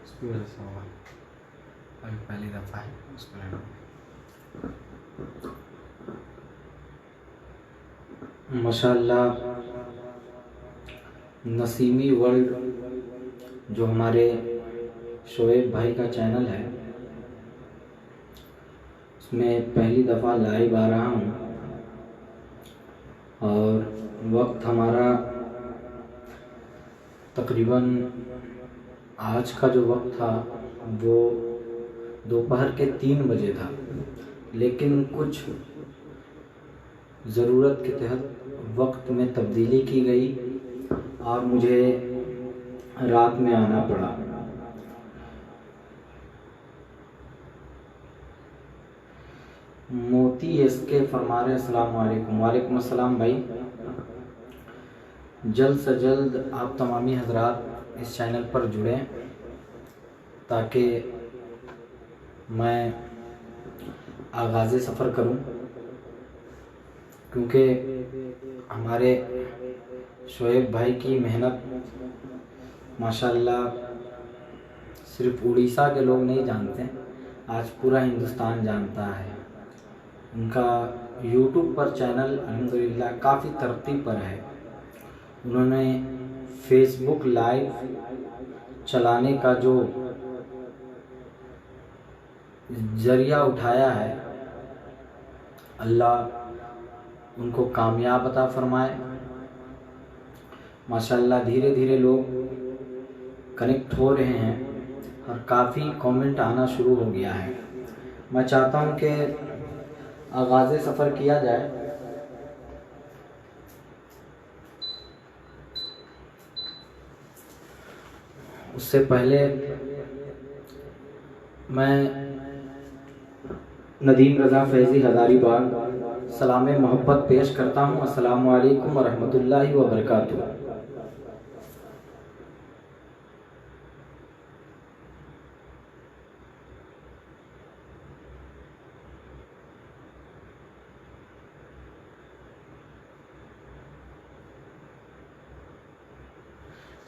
उसकी वजह से होगा, अभी पहली दफ़ा है उसको लेना। माशाअल्लाह नसीमी वर्ल्ड जो हमारे शोएब भाई का चैनल है, उसमें पहली दफ़ा लाइव आ रहा हूँ और वक्त हमारा तकरीबन आज का जो वक्त था वो दोपहर के 3 बजे था, लेकिन कुछ ज़रूरत के तहत वक्त में तब्दीली की गई और मुझे रात में आना पड़ा। मोती इसके फरमा रहे अस्सलाम वालेकुम। वालेकुम अस्सलाम भाई, जल्द से जल्द आप तमामी हजरात इस चैनल पर जुड़ें ताकि मैं आगाज़ सफ़र करूं, क्योंकि हमारे शोएब भाई की मेहनत माशाल्लाह सिर्फ उड़ीसा के लोग नहीं जानते, आज पूरा हिंदुस्तान जानता है। उनका यूट्यूब पर चैनल अल्हम्दुलिल्लाह काफ़ी तरक्की पर है। उन्होंने फेसबुक लाइव चलाने का जो ज़रिया उठाया है, अल्लाह उनको कामयाब अता फरमाए। माशाल्लाह धीरे धीरे लोग कनेक्ट हो रहे हैं और काफ़ी कमेंट आना शुरू हो गया है। मैं चाहता हूं कि आगाज़ सफ़र किया जाए। उससे पहले मैं नदीम रज़ा फैज़ी हज़ारीबाग सलाम मोहब्बत पेश करता हूँ। अस्सलामु अलैकुम व रहमतुल्लाहि व बरकातुहू।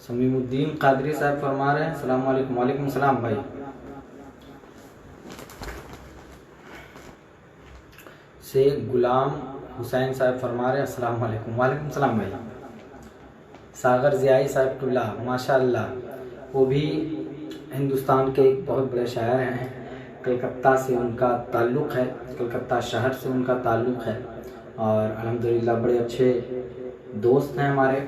समीमुद्दीन कादरी साहब फरमा रहे हैं अस्सलाम वालेकुम। वालेकुम सलाम भाई। शेख गुलाम हुसैन साहब फरमा रहे हैं अस्सलाम वालेकुम। वालेकुम सलाम भाई। सागर ज़ियाई साहबुल्ला माशाअल्लाह, वो भी हिंदुस्तान के एक बहुत बड़े शायर हैं। कलकत्ता से उनका ताल्लुक़ है, कलकत्ता शहर से उनका ताल्लुक़ है और अल्हम्दुलिल्लाह बड़े अच्छे दोस्त हैं हमारे।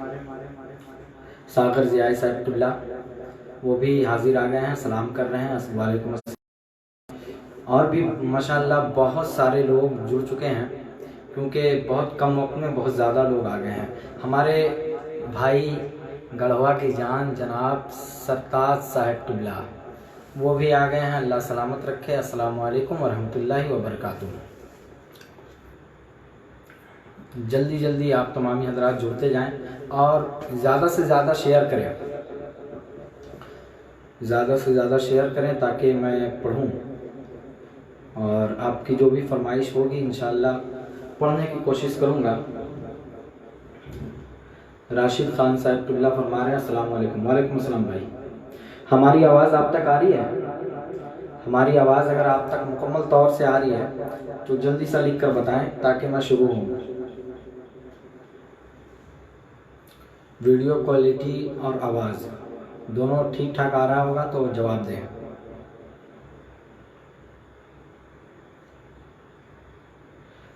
सागर ज़ियाई साहबुल्ला वो भी हाजिर आ गए हैं, सलाम कर रहे हैं वालेकुम। और भी माशाअल्लाह बहुत सारे लोग जुड़ चुके हैं, क्योंकि बहुत कम वक्त में बहुत ज़्यादा लोग आ गए हैं। हमारे भाई गढ़वा की जान जनाब सरताज साहबुल्ला वो भी आ गए हैं, अल्लाह सलामत रखे। अस्सलामु अलैकुम व रहमतुल्लाहि व बरकातुहू। जल्दी जल्दी आप तमामी हजरात जुड़ते जाएं और ज़्यादा से ज़्यादा शेयर करें, ज़्यादा से ज़्यादा शेयर करें ताकि मैं पढ़ूं और आपकी जो भी फरमाइश होगी इंशाअल्लाह पढ़ने की कोशिश करूंगा। राशिद खान साहबुल्ला फरमा रहे हैं अस्सलाम वालेकुम। वालेकुम अस्सलाम भाई। हमारी आवाज़ आप तक आ रही है? हमारी आवाज़ अगर आप तक मुकम्मल तौर से आ रही है तो जल्दी से लिख कर बताएं ताकि मैं शुरू हूँ। वीडियो क्वालिटी और आवाज़ दोनों ठीक ठाक आ रहा होगा तो जवाब दें।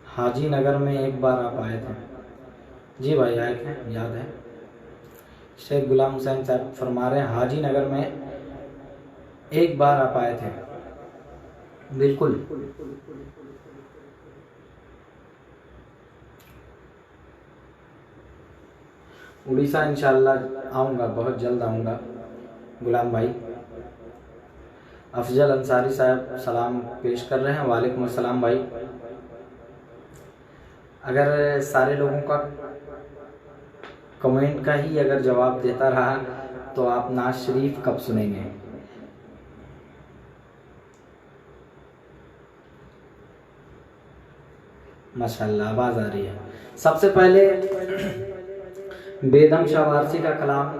हाजी नगर में एक बार आप आए थे? जी भाई आए थे, याद है। शेख गुलाम हुसैन साहब फरमा रहे हैं हाजी नगर में एक बार आप आए थे। बिल्कुल। उड़ीसा इंशाअल्लाह आऊँगा, बहुत जल्द आऊँगा गुलाम भाई। अफजल अंसारी साहब सलाम पेश कर रहे हैं। वालेकुम अस्सलाम भाई। अगर सारे लोगों का कमेंट का ही अगर जवाब देता रहा तो आप नाज शरीफ कब सुनेंगे? माशाल्लाह आवाज़ आ रही है। सबसे पहले बेदम शाह वारसी का कलाम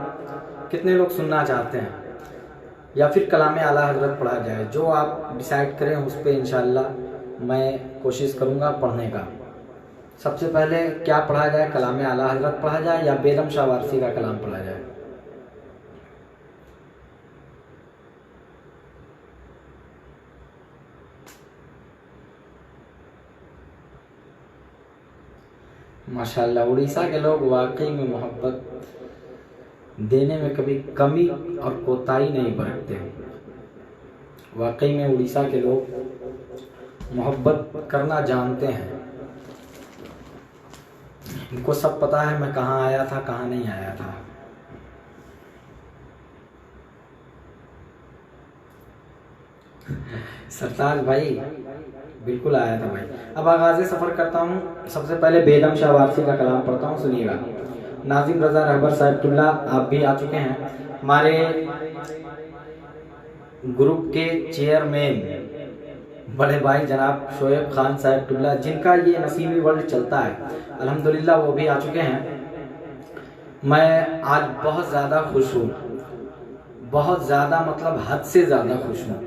कितने लोग सुनना चाहते हैं? या फिर कलाम आला हजरत पढ़ा जाए, जो आप डिसाइड करें उस पर इंशाअल्लाह मैं कोशिश करूँगा पढ़ने का। सबसे पहले क्या पढ़ा जाए, कलाम आला हजरत पढ़ा जाए या बेगम शाह वारसी का कलाम पढ़ा जाए? माशाल्लाह, उड़ीसा के लोग वाकई में मोहब्बत देने में कभी कमी और कोताही नहीं बरतते। वाकई में उड़ीसा के लोग मोहब्बत करना जानते हैं। इनको सब पता है मैं कहाँ आया था, कहाँ नहीं आया था। सरताज भाई बिल्कुल आया था भाई। अब आगाज़ सफ़र करता हूँ। सबसे पहले बेगम शाह वारसी का कलाम पढ़ता हूँ, सुनिएगा। नाजिम रज़ा रहबर साहिबुल्ला आप भी आ चुके हैं। हमारे ग्रुप के चेयरमैन बड़े भाई जनाब शोएब खान साहिबुल्ला, जिनका ये नसीबी वर्ल्ड चलता है, अल्हम्दुलिल्लाह वो भी आ चुके हैं। मैं आज बहुत ज़्यादा खुश हूँ, बहुत ज़्यादा मतलब हद से ज़्यादा खुश हूँ,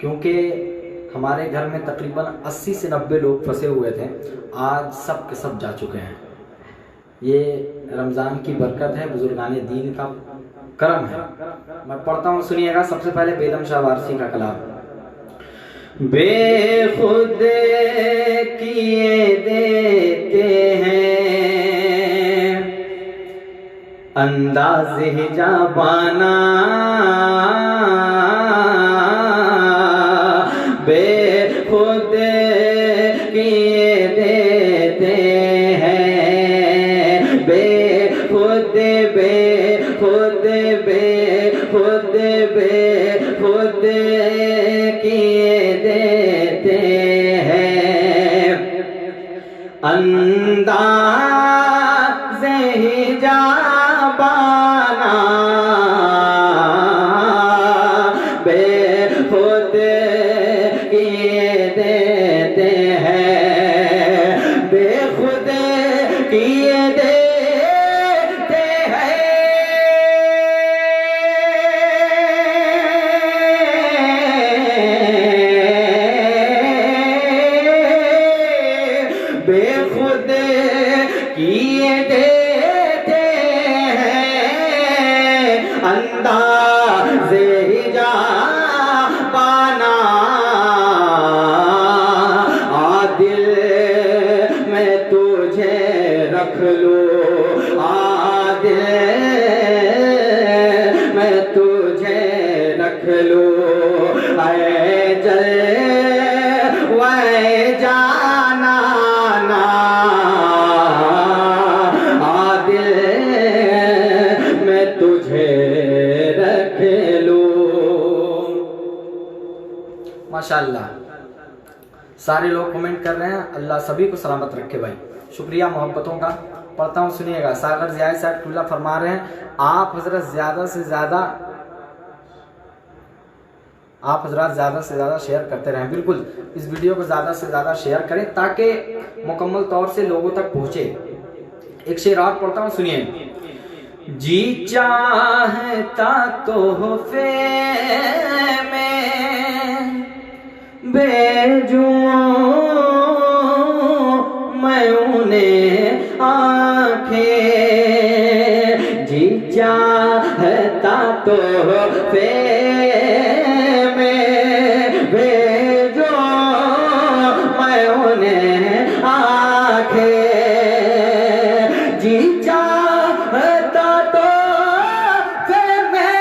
क्योंकि हमारे घर में तकरीबन 80 से 90 लोग फंसे हुए थे, आज सब के सब जा चुके हैं। ये रमज़ान की बरकत है, बुजुर्गान दीन का करम है। मैं पढ़ता हूँ, सुनिएगा। सबसे पहले बेगम शाह वारसी का कलाम। बेखुद किए देते हैं अंदाज़ हिजाबाना, बेखुद किए देते हैं, बेखुद बेखुद बेखुद बेखुद किए देते हैं अंदाज़ हिजाबाना, बेखुद किए देते हैं, बेखुद किए देते हैं। बेखुद किए देते हैं अंदाज़े हिजाबाना, आदिल मैं तुझे रख लूं, आदिल मैं तुझे रख लूं, ऐ जल वै जाना ना, आदिल मैं तुझे रख लूं। माशाअल्लाह, सारे लोग कमेंट कर रहे हैं। अल्लाह सभी को सलामत रखे भाई, शुक्रिया मोहब्बतों का। पढ़ता हूँ, सुनिएगा। सागर ज़ियाई साहिबुल्ला फरमा रहे हैं, आप हजरत ज़्यादा से ज़्यादा शेयर करते रहें। बिल्कुल, इस वीडियो को ज़्यादा से ज़्यादा शेयर करें ताकि मुकम्मल तौर से लोगों तक पहुँचे। एक शेर और पढ़ता हूँ, सुनिए। जी चाहता तोहफे में भेजूं मैं उन्हें आंखें, जी चाहता तोहफे में भेजो मैं उन्हें आंखें, जी चाहता तोहफे में,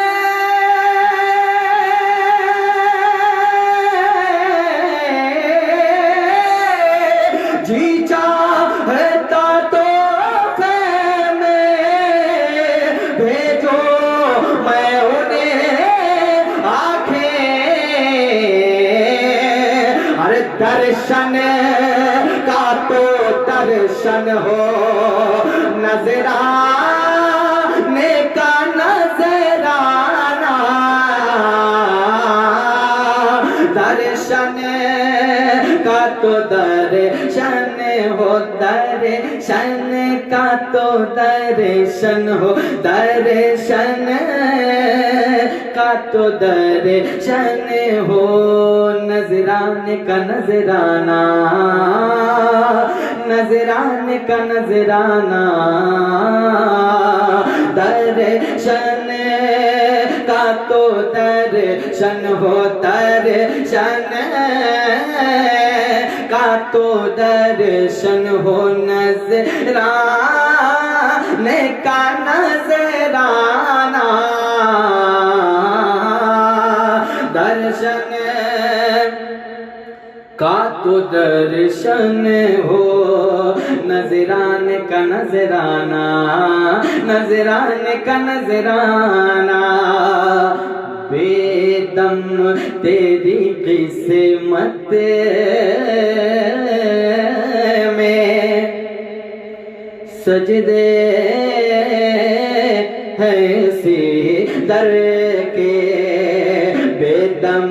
जी चाहता तोहफे में भेजो मैं उन्हें आंखें, अरे दर्शन का तो दर्शन हो, नजराने का नजराना, दर्शन का तो दर्शन हो, दर्शन का तो दर्शन हो, दर्शन का तो दर्शन हो, नजराने का नजराना, नजराने का नजराना, दर्शन का तो दर्शन हो, दर्शन का तो दर्शन हो, नजराने का नजराना, दर्शन का तो दर्शन हो, नजराने का नजराना, नजराने का नजराना, बेदम तेरी किस्मत में सजदे है सी दर के, बेदम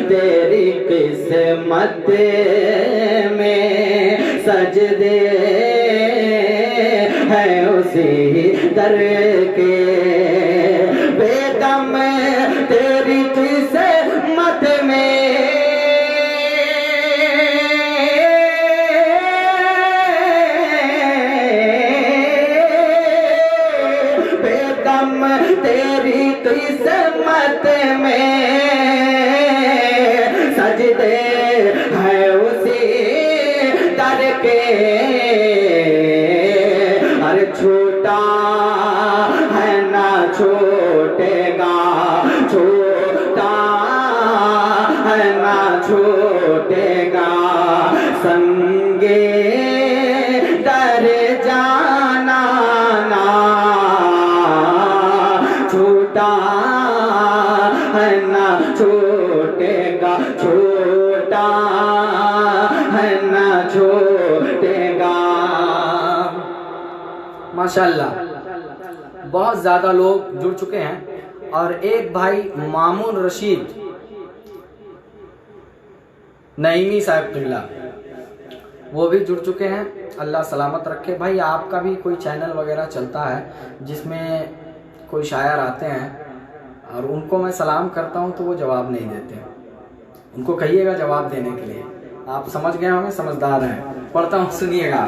तेरी किस्मत में सजदे है उसी दर के, बेदम तेरी किस्मत में बेदम तेरी किस्मत में सजदे है उसी दर के, अरे छोटा है ना छोटेगा, छोटा है ना छोटेगा, संगे डर जाना ना, छोटा है ना छोटेगा, छोटा है ना छोटेगा। माशाल्लाह बहुत ज़्यादा लोग जुड़ चुके हैं और एक भाई मामून रशीद नईमी साहब किबला वो भी जुड़ चुके हैं। अल्लाह सलामत रखे। भाई आपका भी कोई चैनल वगैरह चलता है जिसमें कोई शायर आते हैं और उनको मैं सलाम करता हूं तो वो जवाब नहीं देते, उनको कहिएगा जवाब देने के लिए। आप समझ गए होंगे, समझदार हैं। पढ़ता हूं, सुनिएगा।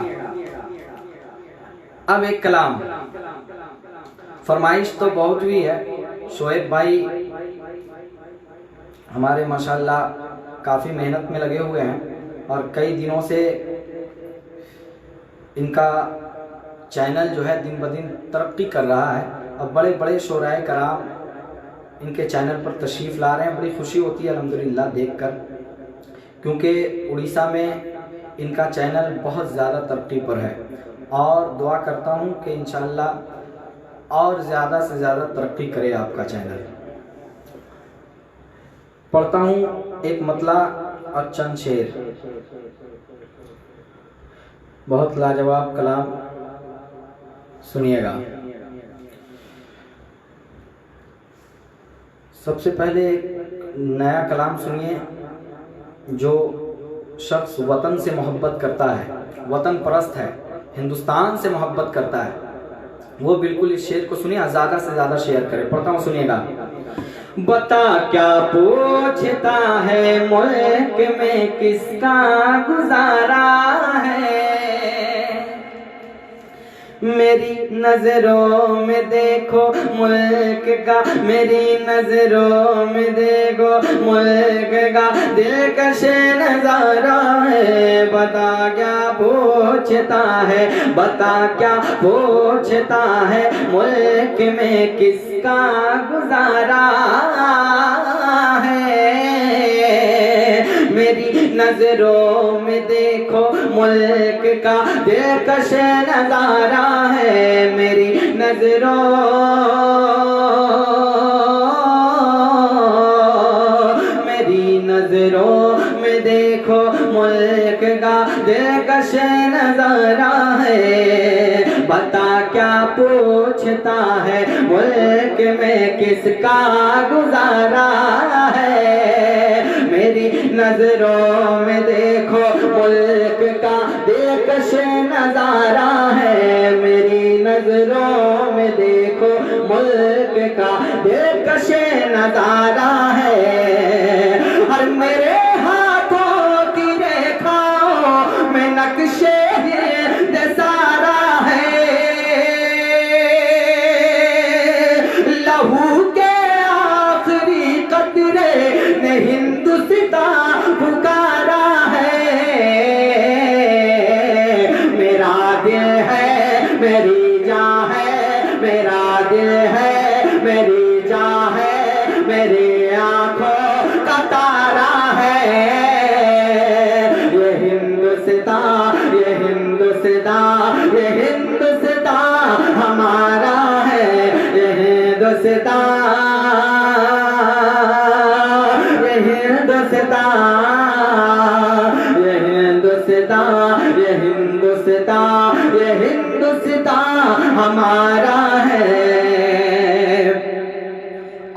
अब एक कलाम, फरमाइश तो बहुत हुई है। शोएब भाई हमारे माशाल्लाह काफ़ी मेहनत में लगे हुए हैं और कई दिनों से इनका चैनल जो है दिन ब दिन तरक्की कर रहा है और बड़े बड़े शोराए कराम इनके चैनल पर तशरीफ़ ला रहे हैं। बड़ी खुशी होती है अल्हम्दुलिल्लाह देखकर, क्योंकि उड़ीसा में इनका चैनल बहुत ज़्यादा तरक्की पर है और दुआ करता हूँ कि इंशाअल्लाह और ज़्यादा से ज़्यादा तरक्की करे आपका चैनल। पढ़ता हूँ एक मतला और चंद शेर, बहुत लाजवाब कलाम, सुनिएगा। सबसे पहले एक नया कलाम सुनिए। जो शख्स वतन से मोहब्बत करता है, वतन परस्त है, हिंदुस्तान से मोहब्बत करता है, वो बिल्कुल इस शेर को सुनिए, ज़्यादा से ज़्यादा शेयर करें। पढ़ता हूँ, सुनिएगा। बता क्या पूछता है मुल्क में किसका गुजारा है, मेरी नजरों में देखो मुल्क का, मेरी नजरों में देखो मुल्क का दिलकश नजारा है। बता क्या पूछता है, बता क्या पूछता है मुल्क में किसका गुजारा है, मेरी नजरों में देखो मुल्क का दिलकश नजारा है, मेरी नजरों में देखो मुल्क का दिलकश नजारा है। बता क्या पूछता है मुल्क में किसका गुजारा है, मेरी नजरों में देखो मुल्क का दिलकश दिलकश नजारा है, मेरी नजरों में देखो मुल्क का दिलकश नजारा है। हर मेरे हाथों की रेखाओं में नक्शे सारा है, लहू के आखिरी कतरे ने हिंदुस्तान पुकारा है। मेरा दिल है मेरी जान है, मेरा दिल है मेरी जान है, मेरी आंखों का तारा है। ये हिंदुस्तान, ये हिंदुस्तान, ये हिंदुस्तान हमारा है। ये हिंदुस्तान, ये हिंदुस्तान, ये हिंदुस्तान, ये हिंदुस्तान, ये हिंदुस्तान हमारा है।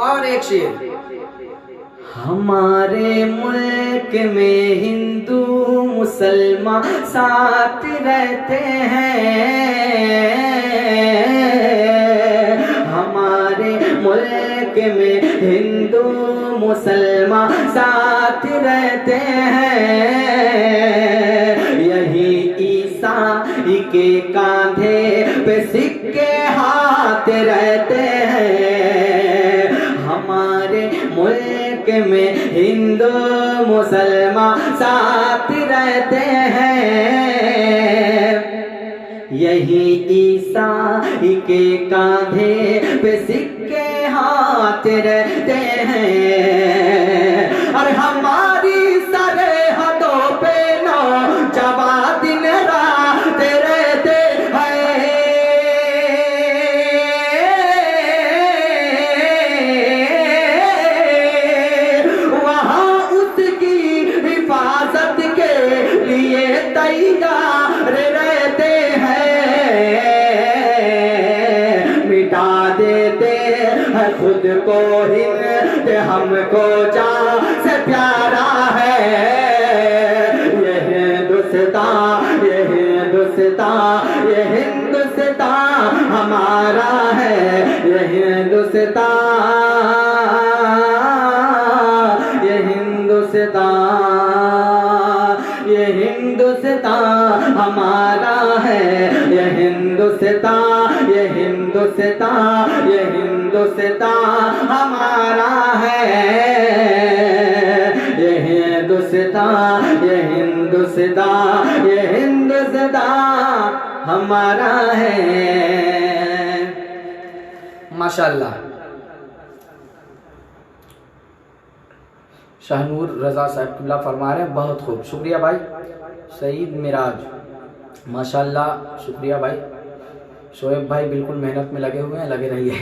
और एक शेर, हमारे मुल्क में हिंदू मुसलमान साथ रहते हैं, हमारे मुल्क में हिंदू मुसलमान साथ रहते हैं। यही ईसाई के कांधे पे सिक्के हाथ रहते हैं। हमारे मुल्क में हिंदू मुसलमान साथ रहते हैं। यही ईसाई के कांधे पे सिक्के हाथ रहते हैं। और हमारी सरहदों पे नौजवान दिन रात रहते हैं। वहाँ उसकी हिफाजत के लिए तैयार रहते हैं। मिटा देते हैं खुद को हिंद, हमको जान से प्यारा है। ये हिंदुस्तान, ये हिंदुस्तान, ये हिंदुस्तान हमारा है। ये हिंदुस्तान, ये हिंदुस्तान, ये हिंदुस्तान हमारा है। ये हिंदुस्तान, ये हिंदुस्तान, ये हिंदुस्तान हमारा है। ये हिंदुस्तान, ये हिंदुस्तान, ये हिंदुस्तान हमारा है। माशाअल्लाह। शाहनूर रजा साहिब फरमा रहे हैं, बहुत खूब, शुक्रिया भाई। सईद मिराज, माशाअल्लाह, शुक्रिया भाई। शोएब भाई बिल्कुल मेहनत में लगे हुए हैं, लगे रहिए,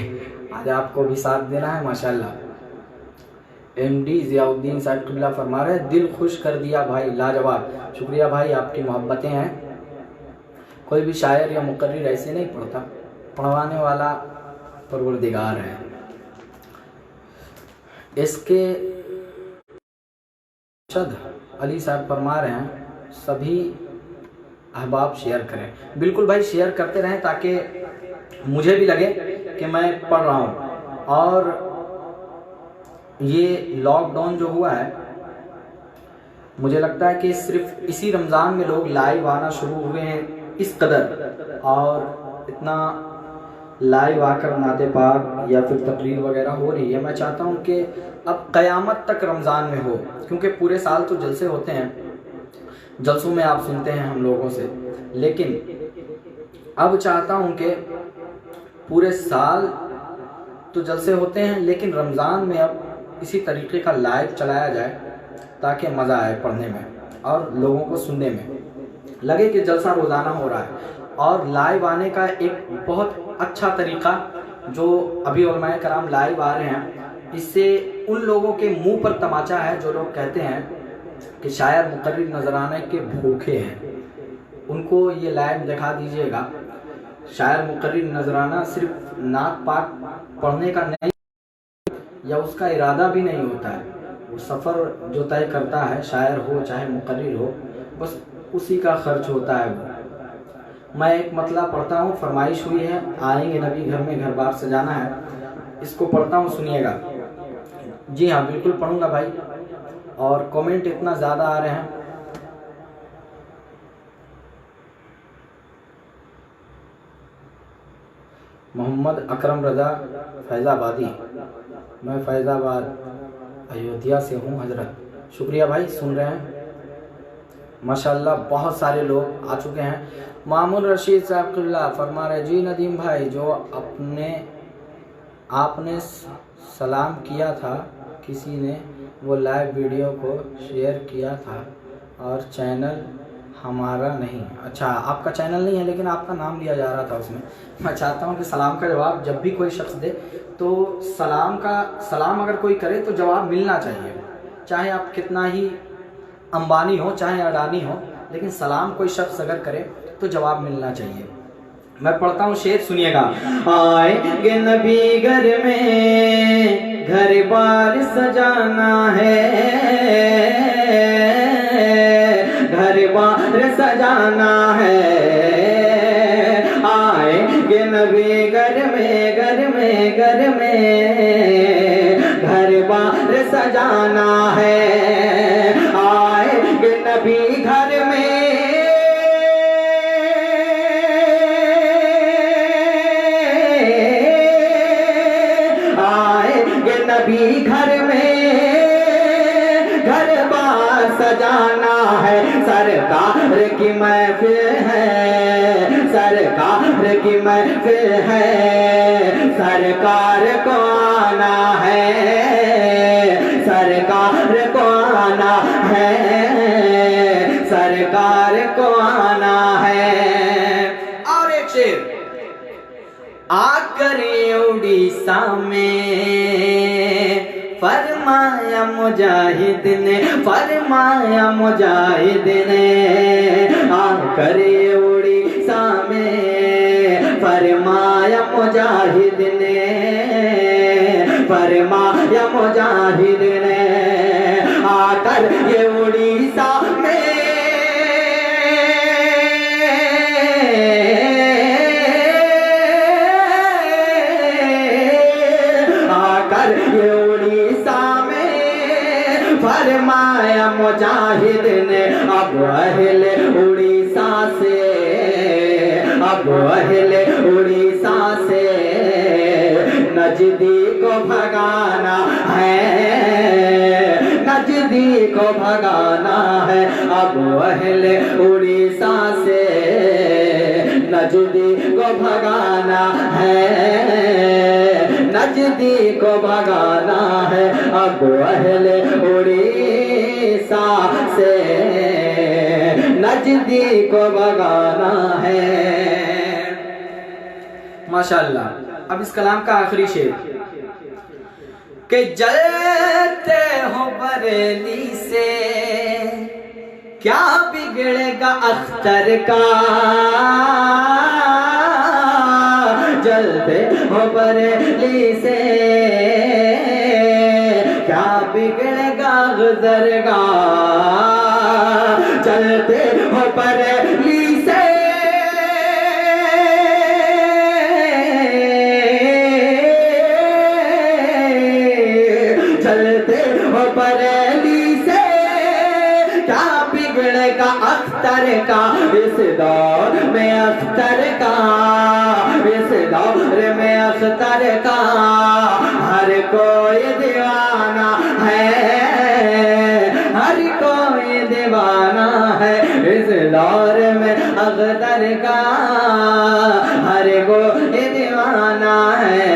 आज आपको भी साथ देना है माशाअल्लाह। एमडी जियाउद्दीन साहिब फरमा रहे हैं, दिल खुश कर दिया भाई, लाजवाब, शुक्रिया भाई, आपकी मोहब्बतें हैं। कोई भी शायर या मुकर्रिर ऐसे नहीं पढ़ता, पढ़वाने वाला परवरदिगार है। इसके अली साहब फरमा रहे हैं, सभी अहबाब शेयर करें। बिल्कुल भाई, शेयर करते रहें ताकि मुझे भी लगे कि मैं पढ़ रहा हूँ। और ये लॉकडाउन जो हुआ है, मुझे लगता है कि सिर्फ इसी रमज़ान में लोग लाइव आना शुरू हुए हैं इस कदर, और इतना लाइव आकर नाते पाक या फिर तकरीर वगैरह हो रही है। मैं चाहता हूँ कि अब क़यामत तक रमज़ान में हो, क्योंकि पूरे साल तो जलसे होते हैं, जलसों में आप सुनते हैं हम लोगों से, लेकिन अब चाहता हूँ कि पूरे साल तो जलसे होते हैं, लेकिन रमज़ान में अब इसी तरीके का लाइव चलाया जाए ताकि मज़ा आए पढ़ने में और लोगों को सुनने में लगे कि जलसा रोज़ाना हो रहा है। और लाइव आने का एक बहुत अच्छा तरीका जो अभी उलमाए कराम लाइव आ रहे हैं, इससे उन लोगों के मुंह पर तमाचा है जो लोग कहते हैं कि शायर मुकर्रिर नजराने के भूखे हैं, उनको ये लाइव दिखा दीजिएगा। शायर मुकर्रिर नजराना सिर्फ नात पाक पढ़ने का नहीं, या उसका इरादा भी नहीं होता है, वो सफ़र जो तय करता है, शायर हो चाहे मुकर्रिर हो, बस उसी का खर्च होता है वो। मैं एक मतलब पढ़ता हूँ, फरमाइश हुई है, आएंगे नबी घर में घर बार सजाना है, इसको पढ़ता हूँ, सुनिएगा। जी हाँ बिल्कुल पढ़ूंगा भाई। और कमेंट इतना ज़्यादा आ रहे हैं। मोहम्मद अकरम रज़ा फैज़ाबादी, मैं फैज़ाबाद अयोध्या से हूँ हजरत। शुक्रिया भाई, सुन रहे हैं माशाल्लाह, बहुत सारे लोग आ चुके हैं। मामून रशीद साहब फरमा रहे, जी नदीम भाई, जो आपने सलाम किया था किसी ने, वो लाइव वीडियो को शेयर किया था और चैनल हमारा नहीं। अच्छा, आपका चैनल नहीं है लेकिन आपका नाम लिया जा रहा था उसमें। मैं चाहता हूँ कि सलाम का जवाब जब भी कोई शख्स दे तो सलाम अगर कोई करे तो जवाब मिलना चाहिए, चाहे आप कितना ही अंबानी हो चाहे अडानी हो, लेकिन सलाम कोई शख्स अगर करे तो जवाब मिलना चाहिए। मैं पढ़ता हूँ शेर, सुनिएगा। आएंगे नबी घर में घर बार सजाना है, घर बार सजाना है। आएंगे नबी घर में घर में घर में घर बार सजाना है। आएंगे नबी घर में नबी घर में घर बार सजाना है। सरकार की महफिल है, सरकार की महफिल है, सरकार को आना है, सरकार को आना है, सरकार को आना है। और एक शेर, आकर उड़ीसा में फरमाया मुजाहिद ने, फरमाया मुजाहिद ने, आकर उड़ीसा में फरमाया मुजाहिद ने, फरमाया मुजाहिद ने, आकर ये उड़ीसा में फरमाया मुजाहिद ने। अब अहले उड़ीसा से, अब अहले उड़ीसा से नजदी को भगाना है, नजदी को भगाना है। अब अहले उड़ीसा से नजदी को भगाना है, नजदी को भगाना है। अब अहले उड़ीसा से नजदी को भगाना है। माशाअल्लाह। अब इस कलाम का आखिरी शेर, कि जलते हो बरेली से क्या बिगड़ेगा अख्तर का, जलते हो बरेली से क्या बिगड़ेगा गुजर का, चलते हो बरेली से चलते हो बरेली से क्या बिगड़ेगा अख्तर का। इस दौर में अख्तर का, इस दौर में अख्तर का हर कोई दीवाना है, हर कोई दीवाना है। इस दौर में अख्तर का हर कोई दीवाना है।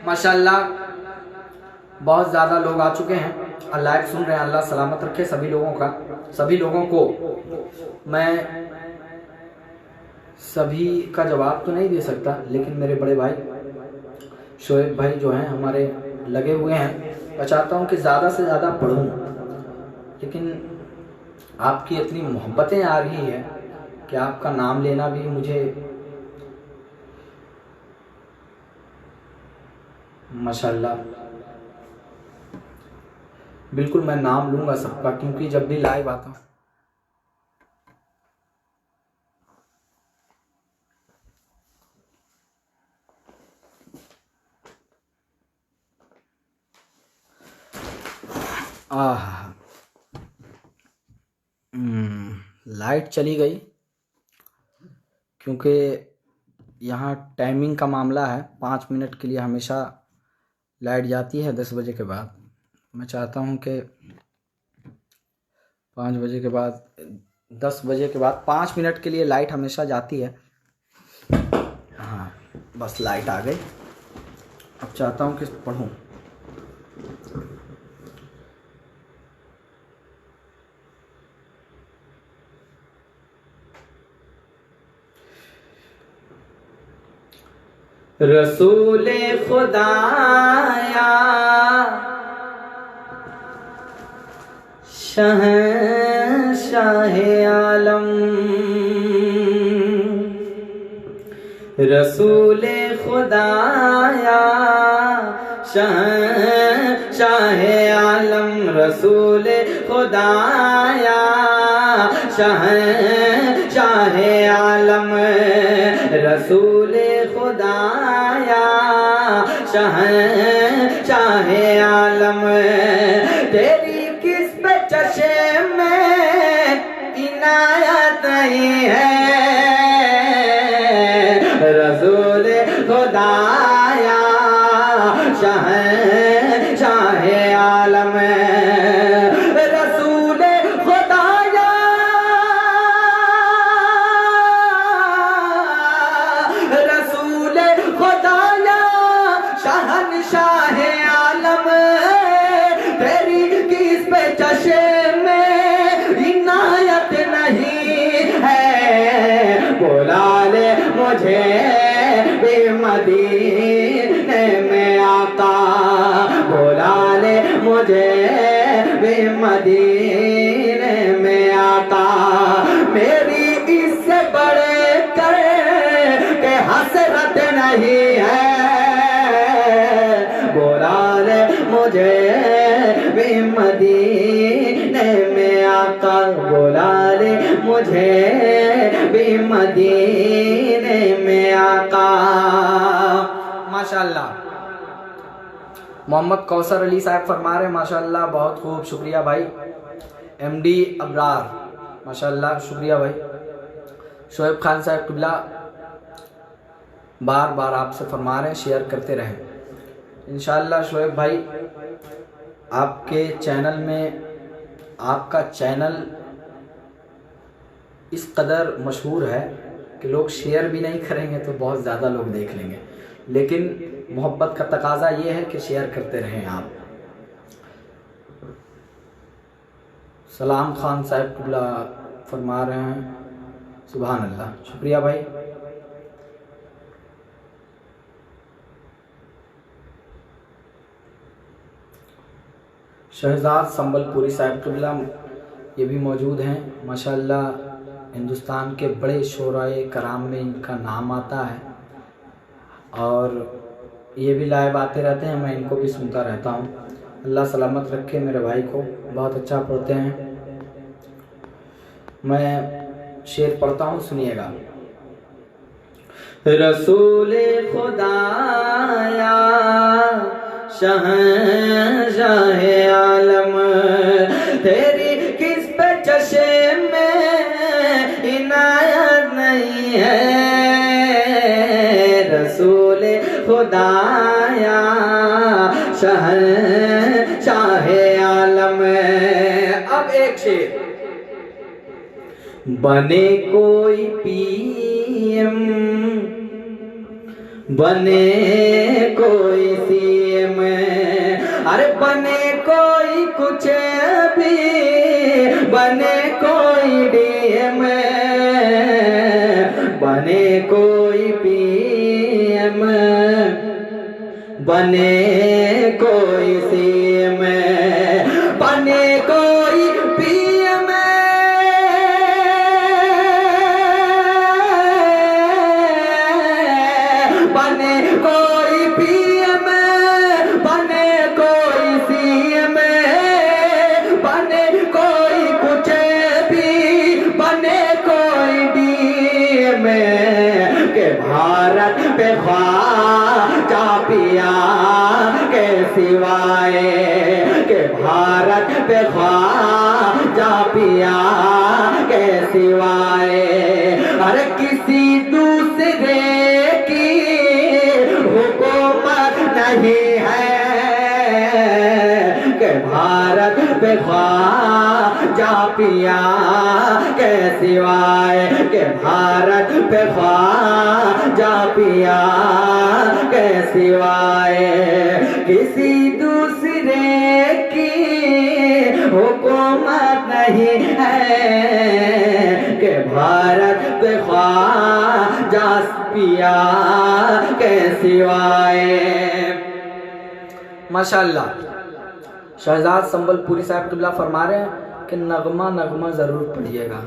माशाअल्लाह, बहुत ज़्यादा लोग आ चुके हैं, लाइव सुन रहे हैं। अल्लाह सलामत रखे सभी लोगों का, सभी लोगों को। मैं सभी का जवाब तो नहीं दे सकता, लेकिन मेरे बड़े भाई शोएब भाई जो हैं हमारे लगे हुए हैं, मैं चाहता हूँ कि ज़्यादा से ज़्यादा पढ़ूँ, लेकिन आपकी इतनी मोहब्बतें आ रही है कि आपका नाम लेना भी मुझे माशाल्लाह, बिल्कुल मैं नाम लूँगा सबका, क्योंकि जब भी लाइव आता हूँ आह, लाइट चली गई क्योंकि यहाँ टाइमिंग का मामला है। 5 मिनट के लिए हमेशा लाइट जाती है 10 बजे के बाद। मैं चाहता हूँ कि 5 बजे के बाद 10 बजे के बाद 5 मिनट के लिए लाइट हमेशा जाती है। हाँ, बस लाइट आ गई। अब चाहता हूँ कि पढ़ूँ। रसूले खुदाया शहंशाह आलम, रसूले खुदाया शहंशाह आलम, रसूले खुदाया शहंशाह आलम, रसूले खुदाया शहंशाह आलम, तेरी किस पे चश्म में इनायत नहीं है, रसूले खुदाया शहंशाह आलम, रसूले खुदाया रसूले खुदाया शहंशाह आलम, तेरी किस पे चश्म में इनायत नहीं है, बुला ले मुझे भी मदीने में आका, बुला ले मुझे भी मदीने में आका, मेरी इससे बड़े कर के हसरत नहीं है, बुला ले मुझे भी मदीने में आका, बुला ले मुझे भी मदीने में आका। माशाअल्लाह। मोहम्मद कौसर अली साहब फरमा रहे हैं माशाअल्लाह, बहुत खूब, शुक्रिया भाई। MD अबरार, माशाअल्लाह, शुक्रिया भाई। शोएब खान साहब किबला बार बार आपसे फरमा रहे हैं शेयर करते रहें इंशाअल्लाह। शोएब भाई, आपके चैनल में, आपका चैनल इस कदर मशहूर है कि लोग शेयर भी नहीं करेंगे तो बहुत ज़्यादा लोग देख लेंगे, लेकिन मोहब्बत का तकाजा ये है कि शेयर करते रहें आप। सलाम खान साहब किबला फरमा रहे हैं सुभान अल्लाह, शुक्रिया भाई। शहजाद संबलपुरी साहब किबला ये भी मौजूद हैं माशाअल्लाह। हिंदुस्तान के बड़े शोराए कराम में इनका नाम आता है और ये भी लाइव आते रहते हैं, मैं इनको भी सुनता रहता हूँ। अल्लाह सलामत रखे मेरे भाई को, बहुत अच्छा पढ़ते हैं। मैं शेर पढ़ता हूँ, सुनिएगा। रसूले खुदाया शहंशाह आलम, तेरी किस पे चश्म में इनायत नहीं है, रसूले खुदाया शहंशाह आलम। अब एक शेर। बने कोई पीएम, बने कोई सीएम, अरे बने कोई कुछ भी, बने कोई डीएम, बने कोई पीएम, बने कोई सीएम, बने कोई पीएम, बने कोई पीएम, बने कोई सीएम, बने कोई कुछ भी, बने कोई डीएम, के भारत पे ख्वाजा पिया सिवाय हर किसी दूसरे की हुकूमत नहीं है कि भारत पे ख्वाजा पिया के सिवाय के भारत पे ख्वाजा पिया के सिवाय किसी दूसरे की हुकूमत नहीं है कि भारत पे ख्वाजा पिया के सिवाय। माशाअल्लाह शहजाद संबलपुरी साहब क़िबला फरमा रहे हैं कि नगमा नगमा ज़रूर पढ़िएगा।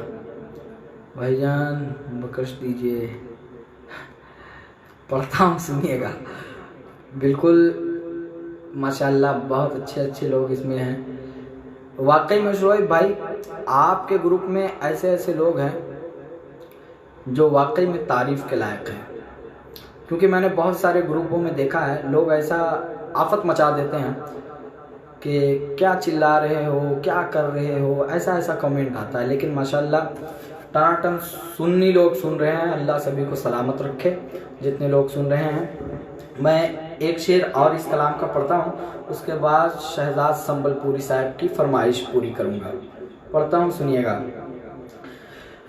भाईजान बख्श दीजिए, पढ़ता हूँ, सुनिएगा। बिल्कुल माशाअल्लाह बहुत अच्छे अच्छे लोग इसमें हैं। वाकई में शोएब भाई आपके ग्रुप में ऐसे ऐसे लोग हैं जो वाकई में तारीफ़ के लायक हैं, क्योंकि मैंने बहुत सारे ग्रुपों में देखा है लोग ऐसा आफत मचा देते हैं कि क्या चिल्ला रहे हो, क्या कर रहे हो, ऐसा ऐसा कमेंट आता है। लेकिन माशाल्लाह टनाटन सुन्नी लोग सुन रहे हैं, अल्लाह सभी को सलामत रखे जितने लोग सुन रहे हैं। मैं एक शेर और इस कलाम का पढ़ता हूँ, उसके बाद शहजाद संबलपुरी साहब की फरमाइश पूरी करूँगा। पढ़ता हूँ, सुनिएगा।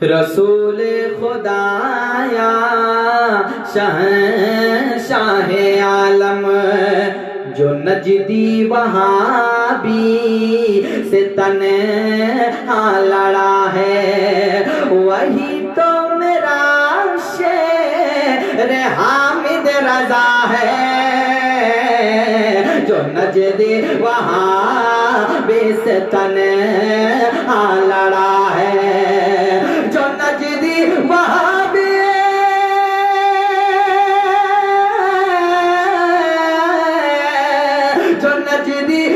रसूल खुदाया शाह आलम जो नजदी वहाबी से तने लड़ा है, वही तो मेरा शेर हामिद रजा है। जो नजदी वहाबी से तने लड़ा है, जो नजदी वहाबी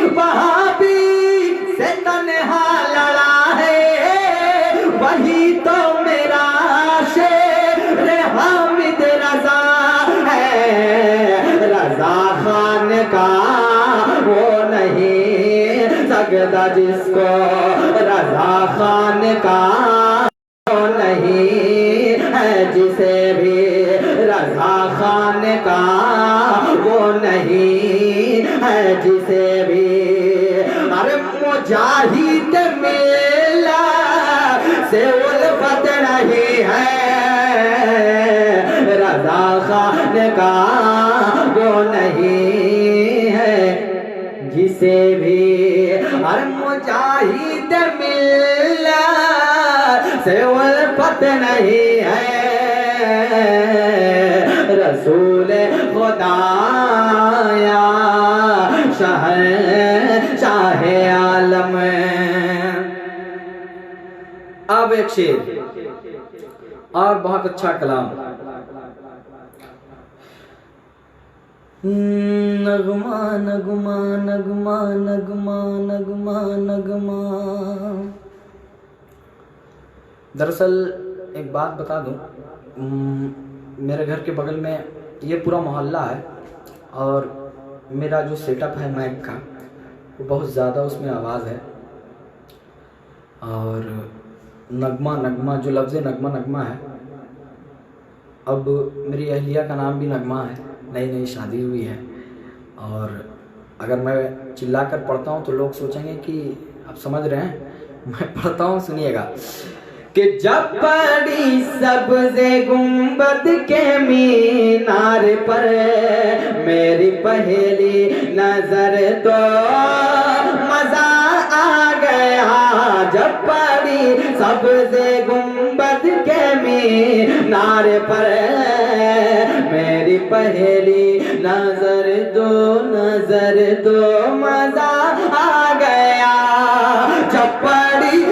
वहाबी से तन्हा लड़ा है, वही तो मेरा शेर हामिद रजा है। रजा खान का वो नहीं सकता जिसको रजा खान का वो नहीं है, जिसे भी रजा खान का वो नहीं है, जिसे भी अरे मुजाहिद मेला से उल्फत नहीं है। रजा खान का वो नहीं है, जिसे भी अरे मुजाहिद मेला से उल्फत नहीं है। रसूल खुदाया शाह आलम। अब एक शेर और बहुत अच्छा कलाम। नगमा नगमा नगमा नगमा नगमा नगमा। दरअसल एक बात बता दूं, मेरे घर के बगल में ये पूरा मोहल्ला है और मेरा जो सेटअप है माइक का वो बहुत ज़्यादा उसमें आवाज़ है। और नगमा नगमा जो लफ्ज़ नगमा नगमा है, अब मेरी अहलिया का नाम भी नगमा है, नई नई शादी हुई है। और अगर मैं चिल्ला कर पढ़ता हूँ तो लोग सोचेंगे कि आप समझ रहे हैं, मैं पढ़ता हूँ, सुनिएगा। कि जब पड़ी सब्ज़े गुंबद के मीनार पर मेरी पहली नजर तो मजा आ गया। जब पड़ी सब्ज़े गुंबद के मीनार पर मेरी पहली नजर तो मजा आ गया। जब पड़ी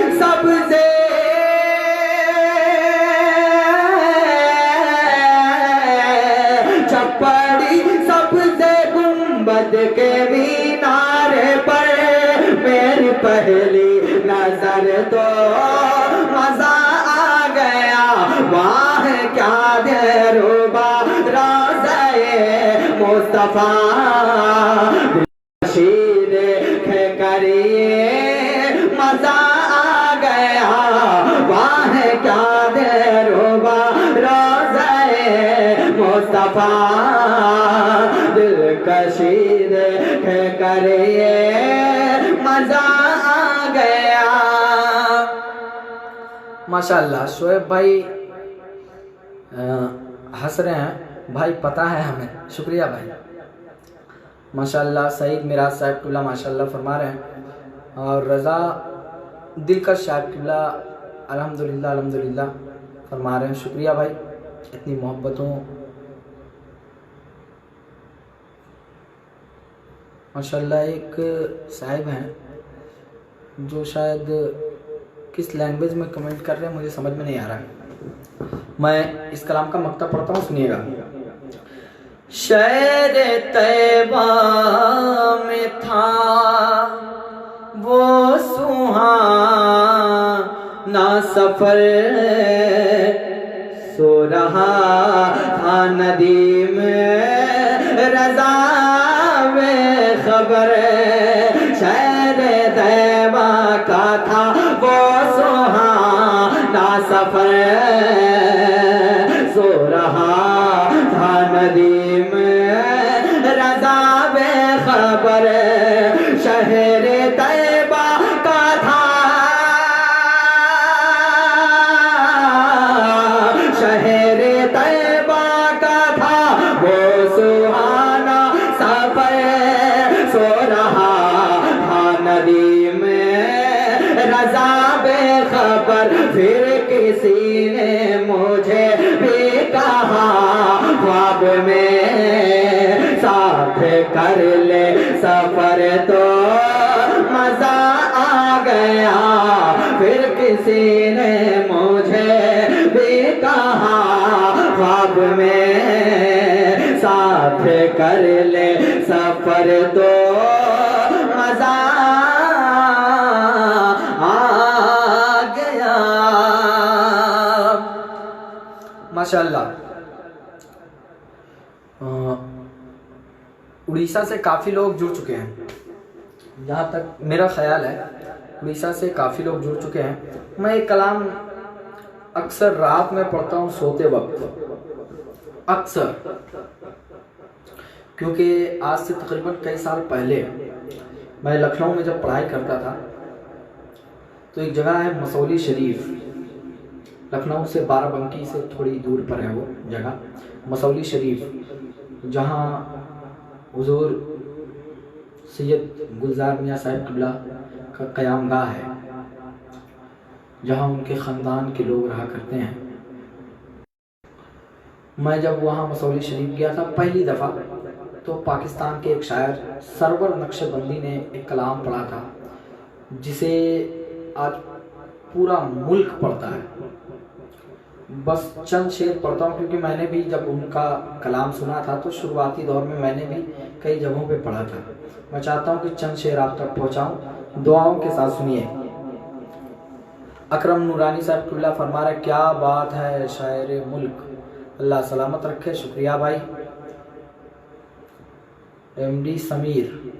सब्ज़े गुंबद के मीनारे पर मेरी पहली नजर तो मजा आ गया। वाह क्या दिलरुबा रोज़े मुस्तफा शीर करिए मजा आ गया। वाह मुस्तफा दिलकशी देख कर ये मजा आ गया। माशाअल्लाह शोएब भाई हंस रहे हैं भाई, पता है हमें, शुक्रिया भाई। माशाअल्लाह सईद मिराज साहब टुल्ला माशाअल्लाह फरमा रहे हैं, और रज़ा दिलकश साहब टुल्ला अल्हम्दुलिल्लाह अल्हम्दुलिल्लाह फरमा रहे हैं, शुक्रिया भाई इतनी मोहब्बतों। माशाअल्लाह एक साहिब हैं जो शायद किस लैंग्वेज में कमेंट कर रहे हैं मुझे समझ में नहीं आ रहा है। मैं इस कलाम का मक्ता पढ़ता हूँ, सुनिएगा। शहर तैबा में था वो सुहाना सफर, सो रहा था नदीम रज़ा में खबर। शहर तैबा का था वो सुहाना सफर, सो रहा था नदीम रज़ा में खबर। शहर तैबा का था, शहर तैबा का था वो सुहाना सफर, सो रहा था नदीम रज़ा बेखबर। फिर किसी ने मुझे भी कहा ख्वाब में साथ कर ले सफर, तो मजा आ गया। फिर किसी ने मुझे भी कहा ख्वाब में साथ कर ले सफर, तो मजा आ गया। माशाअल्लाह उड़ीसा से काफ़ी लोग जुड़ चुके हैं, जहाँ तक मेरा ख्याल है उड़ीसा से काफ़ी लोग जुड़ चुके हैं। मैं एक कलाम अक्सर रात में पढ़ता हूँ सोते वक्त, अक्सर, क्योंकि आज से तकरीबन कई साल पहले मैं लखनऊ में जब पढ़ाई करता था तो एक जगह है मसौली शरीफ, लखनऊ से बाराबंकी से थोड़ी दूर पर है वो जगह मसौली शरीफ, जहाँ हुजूर सैयद गुलजार मियाँ साहब क़िबला का क़यामगाह है, जहाँ उनके ख़ानदान के लोग रहा करते हैं। मैं जब वहाँ मसौली शरीफ गया था पहली दफ़ा, तो पाकिस्तान के एक शायर सरवर नक्शबंदी ने एक कलाम पढ़ा था जिसे आज पूरा मुल्क पढ़ता है। बस चंद शेर पढ़ता हूँ, क्योंकि मैंने भी जब उनका कलाम सुना था तो शुरुआती दौर में मैंने भी कई जगहों पे पढ़ा था। मैं चाहता हूँ कि चंद शेर आप तक पहुँचाऊँ, दुआओं के साथ सुनिए। अकरम नूरानी साहब टुल्ला फरमा रहे, क्या बात है शायर मुल्क, अल्लाह सलामत रखे, शुक्रिया भाई। एमडी समीर,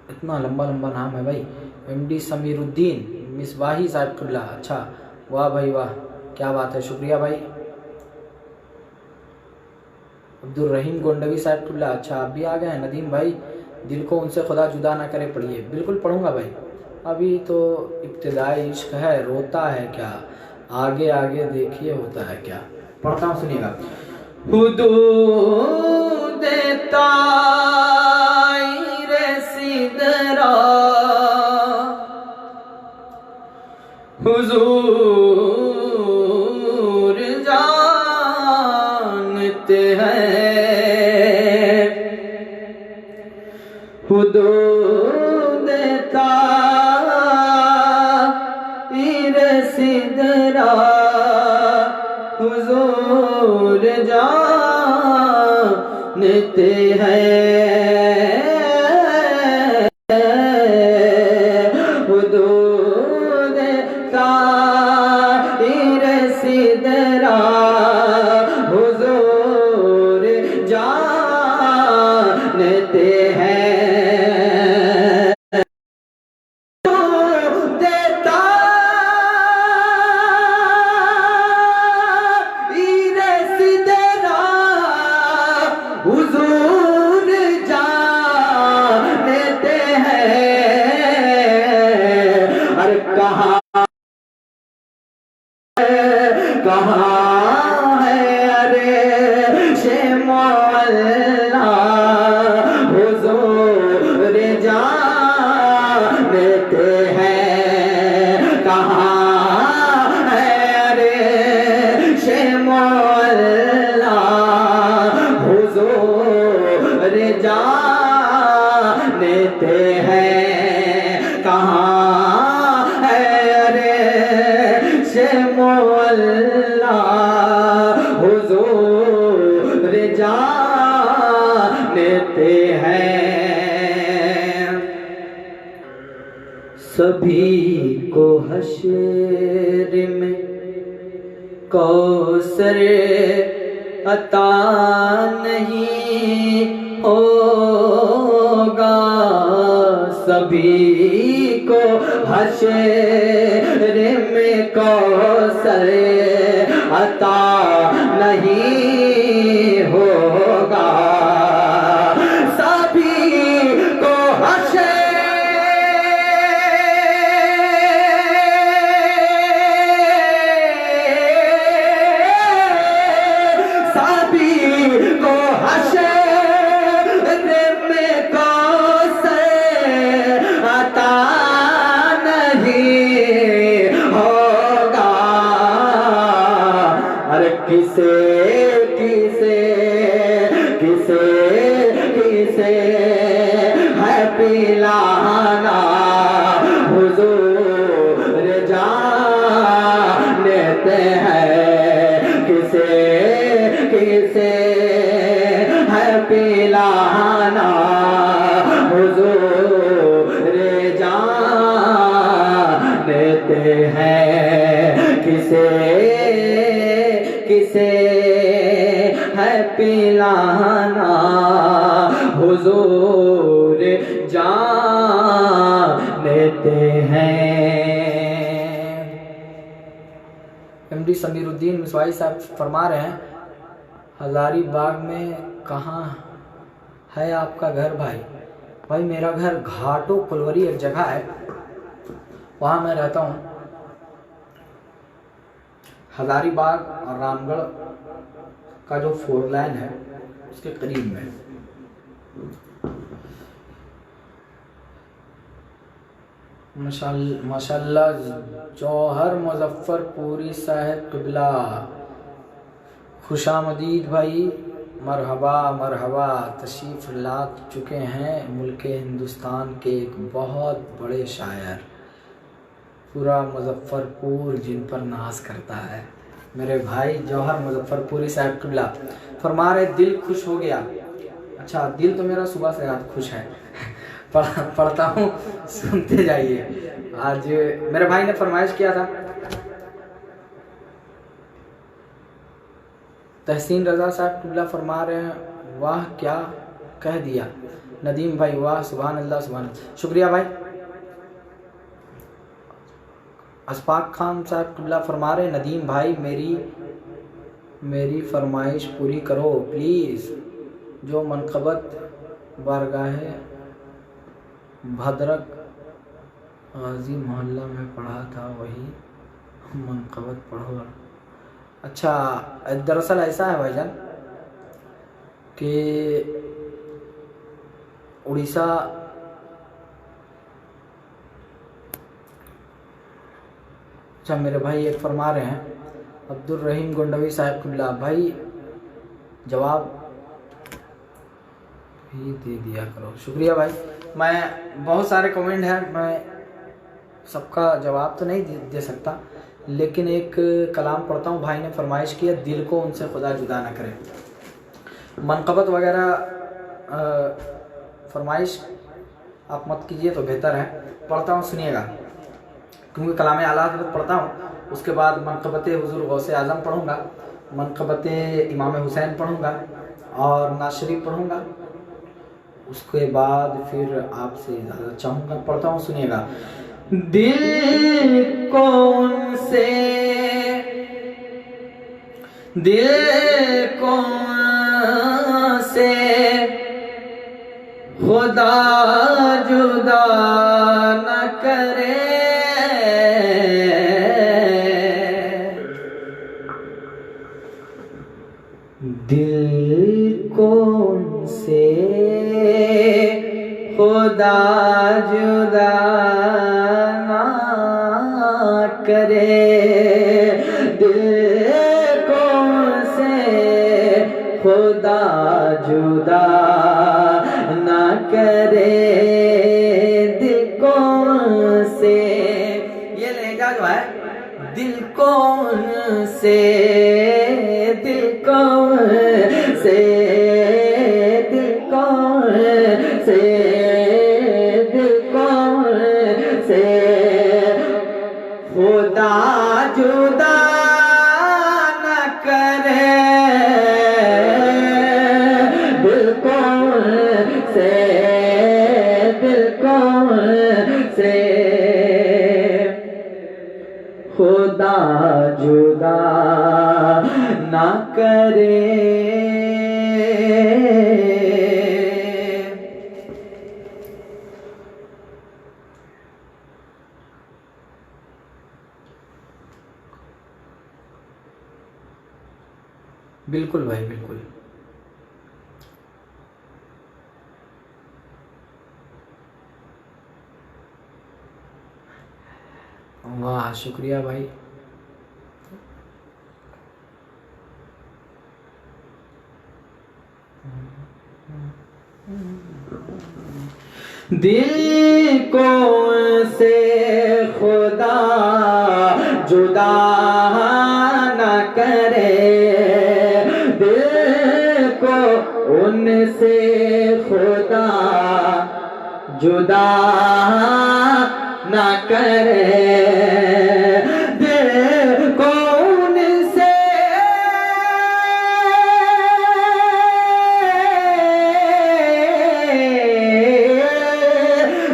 इतना लंबा लंबा नाम है भाई, एमडी समीरुद्दीन मिसबाही साहब टुल्ला, अच्छा वाह भाई वाह, क्या बात है, शुक्रिया भाई। अब्दुल रहीम गोंडवी साहब टुल्ला, अच्छा आप भी आ गए हैं। नदीम भाई, दिल को उनसे खुदा जुदा ना करे पढ़िए, बिल्कुल पढ़ूंगा भाई। अभी तो इब्तिदाई इश्क है, रोता है क्या, आगे आगे देखिए होता है क्या। पढ़ता हूँ, सुनिएगा। हुदूद ताईरे सिदरा हुजूर जानते हैं, हुदूद ताईरे सिदरा हुजूर जानते हैं, हुदूद ताईरे सिदरा हुजूर जानते हैं। कहाँ है अर्श मौला हुजूर जानते हैं। कहाँ है अर्श मौला हुजूर जानते हैं। कहाँ है अर्श मौला हुजूर जानते हैं। सभी को हश्र में कौसर अता नहीं होगा। सभी को हश्र में कौसर अता नहीं होगा। सभी को हश्र को हश्र में कौसर अता नहीं होगा। अरे किसे किसे किसे किसे है पिलाना हुजूर जानते हैं। किसे किसे है पिलाना हुजूर जानते हैं। किसे किसे है पिलाना हुजूर जानते हैं। एमडी समीरुद्दीन मिसवाई साहब फरमा रहे हैं, हजारीबाग में कहाँ है आपका घर भाई? भाई मेरा घर घाटो फुलवरी एक जगह है, वहाँ मैं रहता हूँ। हजारीबाग और रामगढ़ का जो 4 लाइन है उसके करीब में। माशाल्लाह जौहर मुजफ्फरपुरी साहब किबला, खुशामदीद भाई, मरहबा मरहबा। तशरीफ़ ला चुके हैं मुल्क हिंदुस्तान के एक बहुत बड़े शायर, पूरा मुजफ्फरपुर जिन पर नाज करता है मेरे भाई जौहर मुजफ्फरपुरी साहब किबला फरमा रहे दिल खुश हो गया। अच्छा, दिल तो मेरा सुबह से रात खुश है। पढ़ता हूँ, सुनते जाइए। आज मेरे भाई ने फरमाइश किया था, तहसीन रजा साहब किबला फरमा रहे हैं, वाह क्या कह दिया। नदीम भाई वाह, सुभान अल्लाह सुभान अल्लाह, शुक्रिया भाई। अशफाक खान साहब किबला फरमा रहे, नदीम भाई मेरी फरमाइश पूरी करो प्लीज़। जो मनकबत बारगाहे भद्रक गाजी मोहल्ला में पढ़ा था वही मनकबत पढ़ो। अच्छा, दरअसल ऐसा है भाईजान कि उड़ीसा अच्छा मेरे भाई एक फरमा रहे हैं, अब्दुल रहीम गोंडवी साहब किबला, भाई जवाब भी दे दिया करो। शुक्रिया भाई। मैं बहुत सारे कमेंट हैं, मैं सबका जवाब तो नहीं दे सकता, लेकिन एक कलाम पढ़ता हूँ। भाई ने फरमाइश किया, दिल को उनसे खुदा जुदा ना करे। मनकबत वगैरह फरमाइश आप मत कीजिए तो बेहतर है। पढ़ता हूँ, सुनिएगा, क्योंकि कलाम आला हज़रत पढ़ता हूँ, उसके बाद मनकबत हुज़ूर गौसे आज़म पढ़ूँगा, मनकबत इमाम हुसैन पढ़ूँगा और नाज़ शरीफ पढ़ूँगा। उसके बाद फिर आपसे इजाज़त चाहूँगा। पढ़ता हूँ, सुनिएगा। दिल को उनसे खुदा जुदा न करे। खुदा जुदा ना करे, दिल को से खुदा जुदा ना करे, दिल को से। ये लहजा जो है दिल को से, दिल को से, दिल को से, दिल को से खुदा जुदा न करे, दिल को से, दिल को से खुदा जुदा ना करे। बिल्कुल भाई बिल्कुल। वाह शुक्रिया भाई। दिल को से खुदा जुदा न करे, दिल को उनसे खुदा जुदा न करे, दिल को उनसे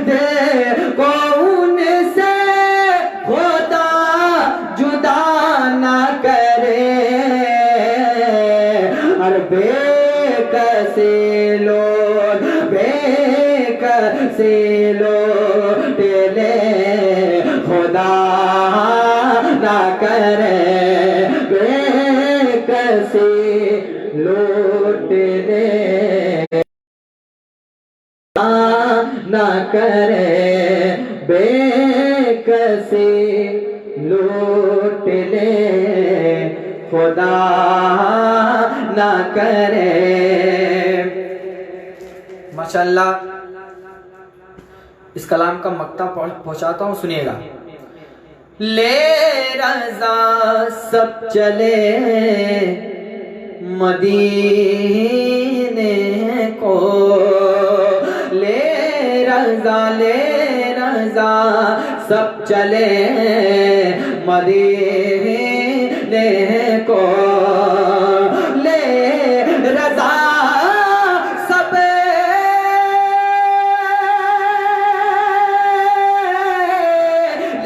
दिल को उनसे खुदा जुदा न करे। और बेकसे लोग बेकसे लोग ले खुदा ना करे, बेकसे लौट ले ना करे, बेकसे लौट ले खुदा ना करे। माशाअल्लाह। इस कलाम का मक्ता पहुंचाता हूं, सुनिएगा। ले रज़ा सब चले मदीने को, ले रज़ा सब चले मदीने को, ले रज़ा सब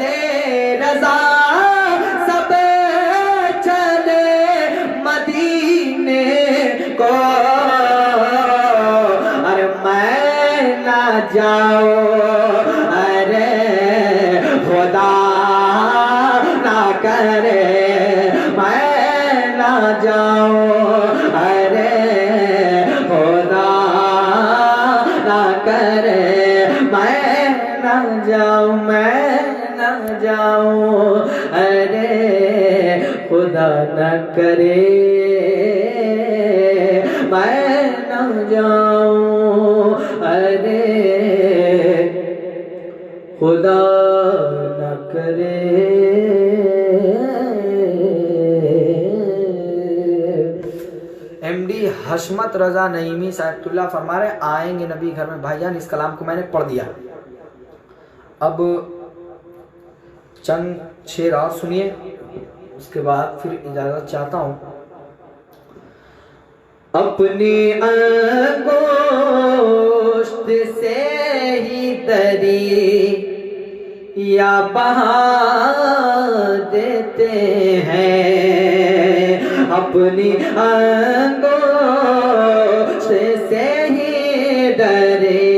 ले रज़ा सब चले मदीने को। अरे मैं ना जाओ, अरे खुदा ना करे, मैं ना जाऊं, अरे खुदा ना करे, मैं ना जाऊं, मैं ना जाऊं, अरे खुदा न करे, मैं ना जाऊं, अरे खुदा न करे। एमडी हशमत रजा नईमी साहिबुल्लाह फरमा रहे आएंगे नबी घर में। भाईजान इस कलाम को मैंने पढ़ दिया, अब चंद शेर और सुनिए, उसके बाद फिर इजाजत चाहता हूं। अपनी अंगोष्ठ से ही दरी या बहा देते हैं, अपनी अंगोष्ठ से ही दरी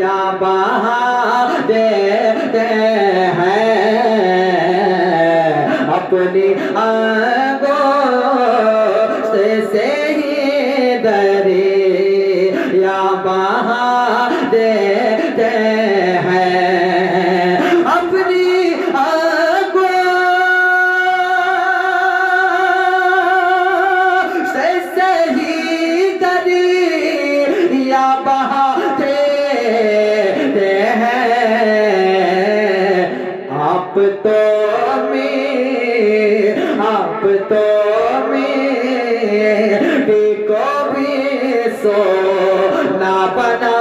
या बहा देते हैं, अपनी अंगोष्ठ से ही दरी या बहा दे तो मेरे को भी सोना बना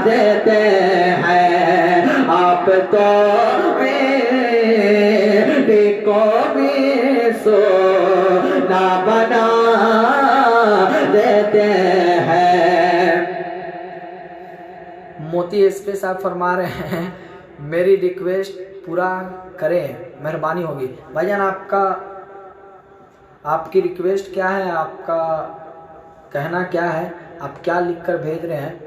देते हैं। आप तो मेरे को भी सोना बना देते हैं। मोती एसपी साहब फरमा रहे हैं मेरी रिक्वेस्ट पूरा करें, मेहरबानी होगी। भाईजान आपकी रिक्वेस्ट क्या है, आपका कहना क्या है, आप क्या लिखकर भेज रहे हैं?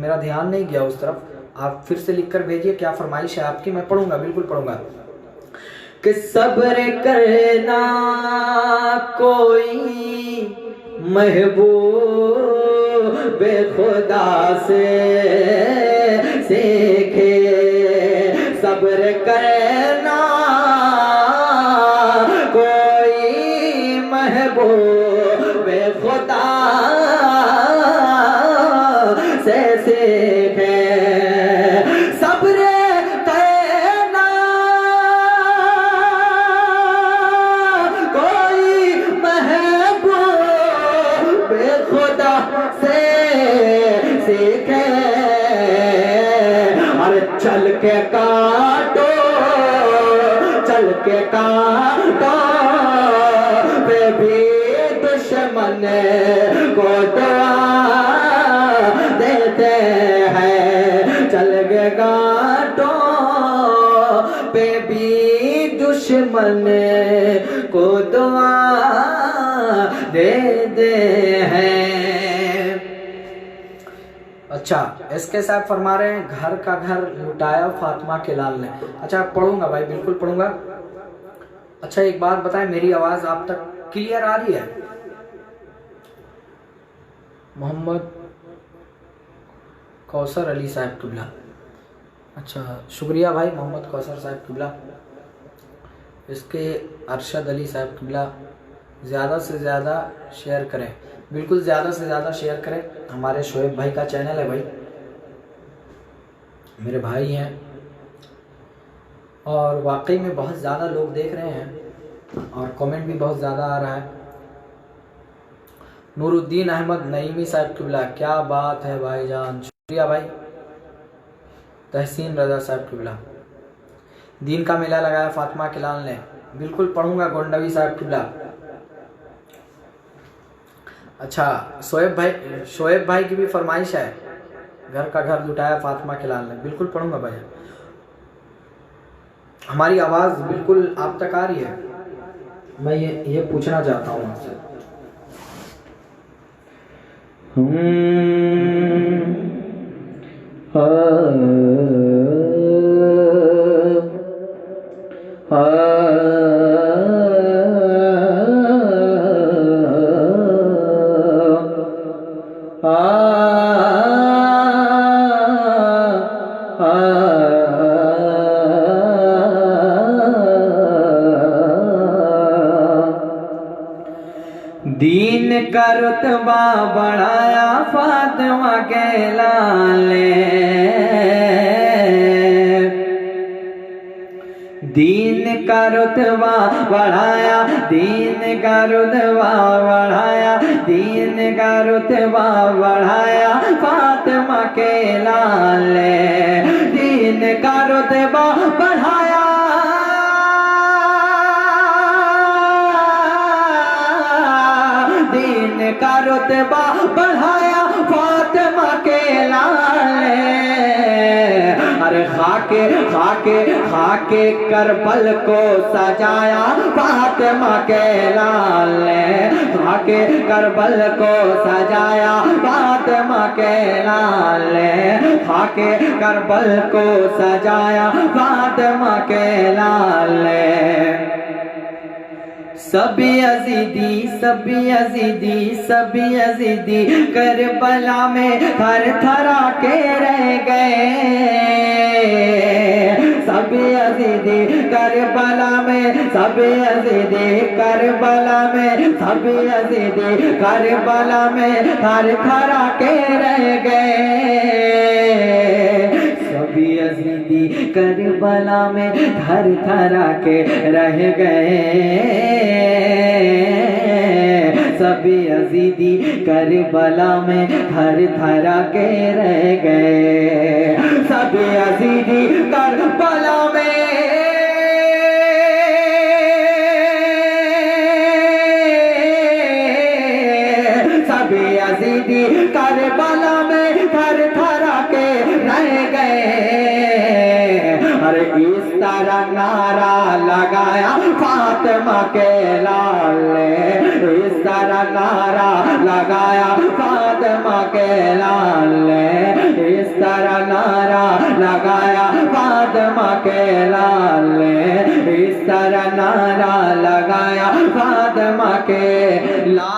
मेरा ध्यान नहीं गया उस तरफ, आप फिर से लिखकर भेजिए। क्या फरमाइश है आपकी? मैं पढ़ूंगा, बिल्कुल पढ़ूंगा। कि सब्र करना कोई महबूब खुदा से सीखे। सब्र करना कोई महबूब खुदा से सीखे। सब्र करना कोई महबूब खुदा से सीखे। और चल के काटो, चल के काटो पे भी दुश्मन को दुआ देते हैं। चल के काटो पे भी दुश्मन को दुआ देते हैं। अच्छा, इसके साथ फरमा रहे हैं घर का घर लुटाया फातिमा के लाल ने। अच्छा, पढ़ूंगा भाई, बिल्कुल पढ़ूंगा। अच्छा, एक बात बताएं, मेरी आवाज आप तक क्लियर आ रही है? मोहम्मद कौसर अली साहब किबला, अच्छा शुक्रिया भाई मोहम्मद कौसर साहब किबला। इसके अरशद अली साहब किबला, ज़्यादा से ज़्यादा शेयर करें, बिल्कुल ज़्यादा से ज़्यादा शेयर करें। हमारे शोएब भाई का चैनल है भाई, मेरे भाई हैं और वाकई में बहुत ज़्यादा लोग देख रहे हैं और कमेंट भी बहुत ज़्यादा आ रहा है। नूरुद्दीन अहमद नईमी साहब किबला, क्या बात है भाईजान, शुक्रिया भाई। तहसीन रजा साहब किबला, दीन का मेला लगाया फातिमा के लाल ने, बिल्कुल पढ़ूंगा। गोंडवी साहब किबला। अच्छा, शोएब भाई की भी फरमाइश है, घर का घर लुटाया फातिमा के लाल ने, बिल्कुल पढ़ूंगा भाई। हमारी आवाज बिल्कुल आप तक आ रही है? मैं ये पूछना चाहता हूँ आपसे। दीन का रुतबा बढ़ाया फातिमा के लाल ने। दीन का रुतबा बढ़ाया, दीन का रुतबा बढ़ाया, दीन का रुतबा बढ़ाया फातिमा के लाल ने। दीन का रुतबा बढ़ाया, दीन का रुतबा बढ़ाया फातिमा के लाल ने। अरे खाके खाके खाके करबल को सजाया फातिमा के लाल ने। खाके करबल को सजाया फातिमा के लाल ने। खाके करबल को सजाया फातिमा के लाल ने। सभी यजीदी, सभी यजीदी, सभी यजीदी करबला में थर थरा के रह गए। सभी यजीदी करबला में, सभी यजीदी करबला में, सभी यजीदी करबला में थर थरा के रह गए। सभी यजीदी करबला में थर थरा के रह गए, सभी यजीदी करबला में थर थरा के रह गए, सभी यजीदी करबला में यजीदी करबला में थर थरा के रह गए। अरे इस तरह नारा लगाया फातिमा के लाल ने, इस तरह नारा लगाया फातिमा के लाल ने, इस तरह नारा लगाया फातिमा के लाल ने, इस तरह नारा लगाया फातिमा के लाल।